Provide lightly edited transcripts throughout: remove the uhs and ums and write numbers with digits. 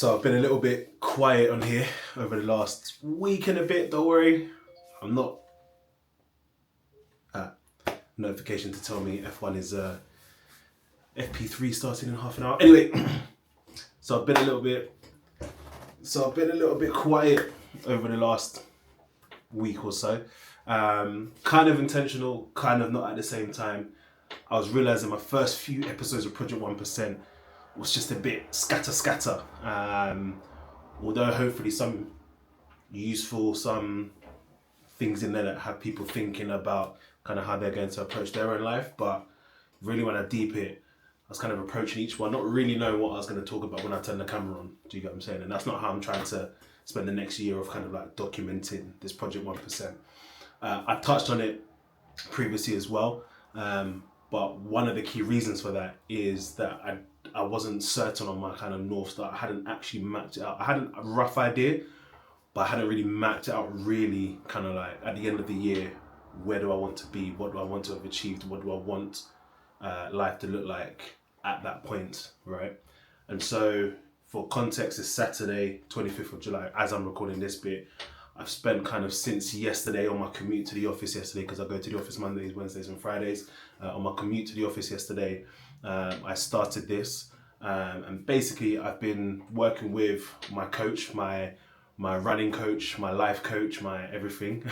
So I've been a little bit quiet on here over the last week and a bit. Don't worry, I'm not. Notification to tell me F1 is FP3 starting in half an hour. Anyway, so I've been a little bit. Quiet over the last week or so. Kind of intentional, kind of not at the same time. I was realizing my first few episodes of Project 1% was just a bit scatter. Although hopefully some useful, some things in there that have people thinking about kind of how they're going to approach their own life. But really when I deep it, I was kind of approaching each one, not really knowing what I was going to talk about when I turned the camera on. Do you get what I'm saying? And that's not how I'm trying to spend the next year of kind of like documenting this Project 1%. I touched on it previously as well. But one of the key reasons for that is that I wasn't certain on my kind of North Star. I hadn't actually mapped it out. I had a rough idea, but I hadn't really mapped it out really kind of like at the end of the year, where do I want to be? What do I want to have achieved? What do I want life to look like at that point, right? And so for context, it's Saturday, 25th of July, as I'm recording this bit. I've spent kind of since yesterday on my commute to the office yesterday, because I go to the office Mondays, Wednesdays and Fridays. On my commute to the office yesterday, I started this. And basically I've been working with my coach, my running coach, my life coach, my everything,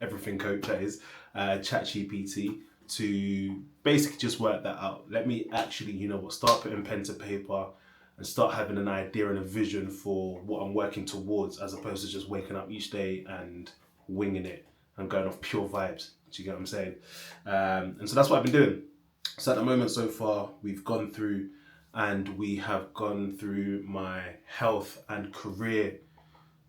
everything coach that is, ChatGPT, to basically just work that out. Let me actually, start putting pen to paper and start having an idea and a vision for what I'm working towards, as opposed to just waking up each day and winging it and going off pure vibes. Do you get what I'm saying? And so that's what I've been doing. So at the moment so far, we have gone through my health and career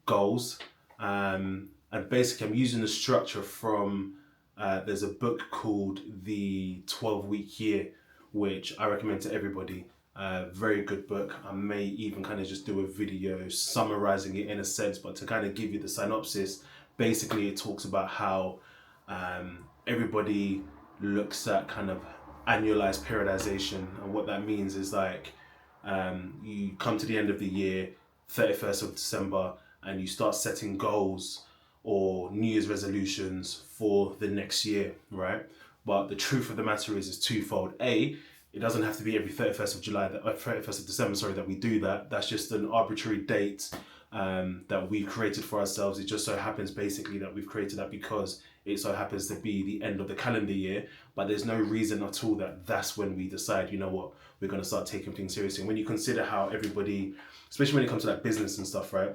goals. And basically I'm using the structure from, there's a book called The 12-Week Year, which I recommend to everybody. Very good book. I may even kind of just do a video summarizing it in a sense, but to kind of give you the synopsis, basically it talks about how everybody looks at kind of annualized periodization, and what that means is like you come to the end of the year, 31st of December, and you start setting goals or New Year's resolutions for the next year, right? But the truth of the matter is twofold. It doesn't have to be every 31st of July, 31st of December, sorry, that we do that. That's just an arbitrary date that we've created for ourselves. It just so happens basically that we've created that because it so happens to be the end of the calendar year, but there's no reason at all that that's when we decide, you know what, we're going to start taking things seriously. And when you consider how everybody, especially when it comes to like business and stuff, right,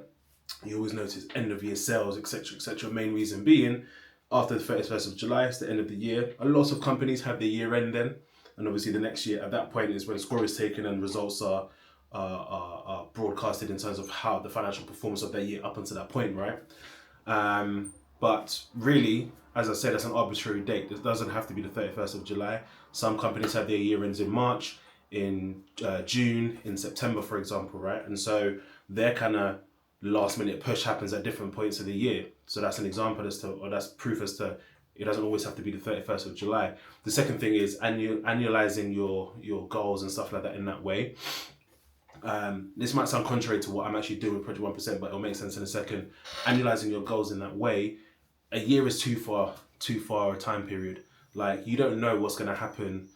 you always notice end of year sales, etc. Main reason being after the 31st of July, it's the end of the year. A lot of companies have their year end then. And obviously the next year, at that point, is when score is taken and results are broadcasted in terms of how the financial performance of their year up until that point, right? But really, as I said, that's an arbitrary date. It doesn't have to be the 31st of July. Some companies have their year ends in March, in June, in September, for example, right? And so their kind of last minute push happens at different points of the year. So that's an example that's proof as to it doesn't always have to be the 31st of July. The second thing is annualizing your goals and stuff like that in that way. This might sound contrary to what I'm actually doing with Project 1%, but it'll make sense in a second. Annualizing your goals in that way, a year is too far a time period. Like, you don't know what's going to happen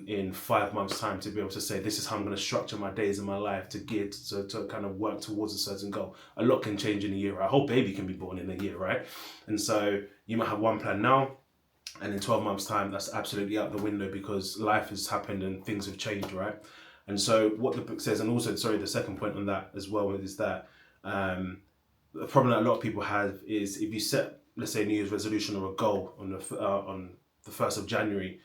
in 5 months' time to be able to say, this is how I'm going to structure my days in my life to kind of work towards a certain goal. A lot can change in a year. A whole baby can be born in a year, right? And so you might have one plan now, and in 12 months' time, that's absolutely out the window because life has happened and things have changed, right? And so what the book says, and also, the second point on that as well is that the problem that a lot of people have is if you set, let's say, a New Year's resolution or a goal on the 1st of January,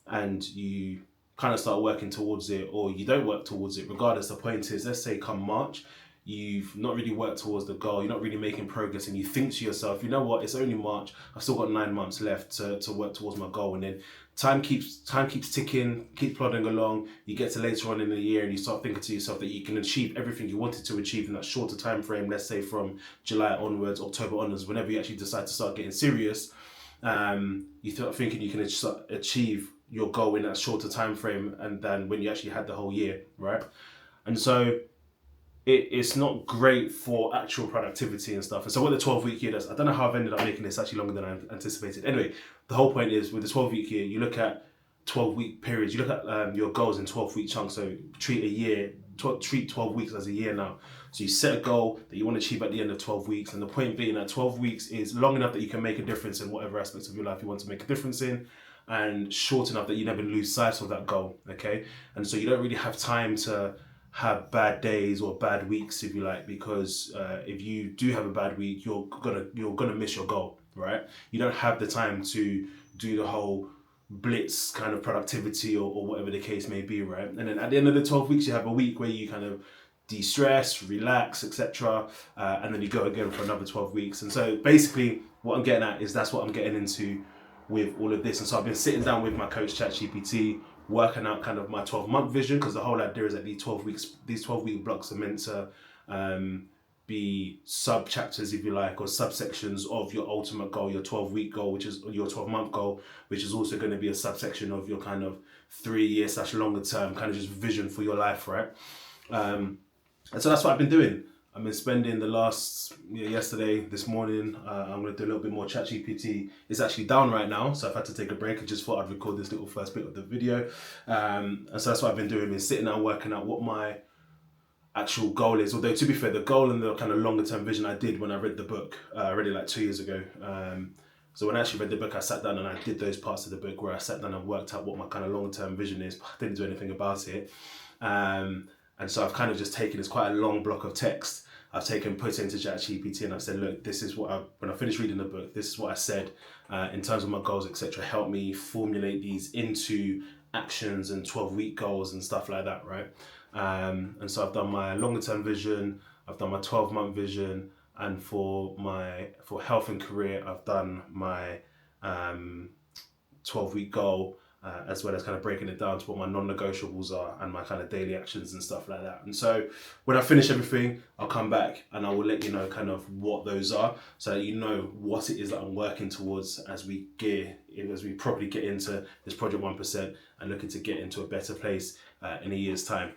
and you kind of start working towards it, or you don't work towards it, regardless, the point is, let's say come March, you've not really worked towards the goal, you're not really making progress, and you think to yourself, you know what, it's only March, I've still got 9 months left to work towards my goal. And then time keeps ticking, keep plodding along, you get to later on in the year and you start thinking to yourself that you can achieve everything you wanted to achieve in that shorter time frame, let's say from July onwards, October onwards, whenever you actually decide to start getting serious. You start thinking you can achieve your goal in that shorter time frame and then when you actually had the whole year, right? And so it's not great for actual productivity and stuff. And so what the 12-week year does, I don't know how I've ended up making this actually longer than I anticipated. Anyway, the whole point is with the 12-week year, you look at 12-week periods, you look at your goals in 12-week chunks. So treat 12 weeks as a year now. So you set a goal that you want to achieve at the end of 12 weeks. And the point being that 12 weeks is long enough that you can make a difference in whatever aspects of your life you want to make a difference in, and short enough that you never lose sight of that goal, okay? And so you don't really have time to have bad days or bad weeks, if you like, because if you do have a bad week, you're gonna miss your goal, right? You don't have the time to do the whole blitz kind of productivity or whatever the case may be, right? And then at the end of the 12 weeks, you have a week where you kind of de-stress, relax, etc. And then you go again for another 12 weeks. And so basically what I'm getting at is that's what I'm getting into with all of this. And so I've been sitting down with my coach ChatGPT, working out kind of my 12-month vision, because the whole idea is that these 12-week blocks are meant to be sub chapters, if you like, or subsections of your ultimate goal, your 12-week goal, which is your 12-month goal, which is also going to be a subsection of your kind of 3-year / longer term kind of just vision for your life, right? And so that's what I've been doing. I've been spending the last, yesterday, this morning, I'm going to do a little bit more ChatGPT. It's actually down right now, so I've had to take a break. I just thought I'd record this little first bit of the video. And so that's what I've been doing. I've been sitting down working out what my actual goal is. Although, to be fair, the goal and the kind of longer term vision I did when I read the book. I read it like 2 years ago. So when I actually read the book, I sat down and I did those parts of the book where I sat down and worked out what my kind of long term vision is, but I didn't do anything about it. And so I've kind of just taken, it's quite a long block of text. I've put into ChatGPT and I've said, look, this is what when I finished reading the book, this is what I said in terms of my goals, etc. Help me formulate these into actions and 12-week goals and stuff like that, right? And so I've done my longer term vision, I've done my 12-month vision, and for health and career, I've done my 12-week goal, as well as kind of breaking it down to what my non-negotiables are and my kind of daily actions and stuff like that. And so when I finish everything, I'll come back and I will let you know kind of what those are, so that you know what it is that I'm working towards as we probably get into this Project 1% and looking to get into a better place in a year's time.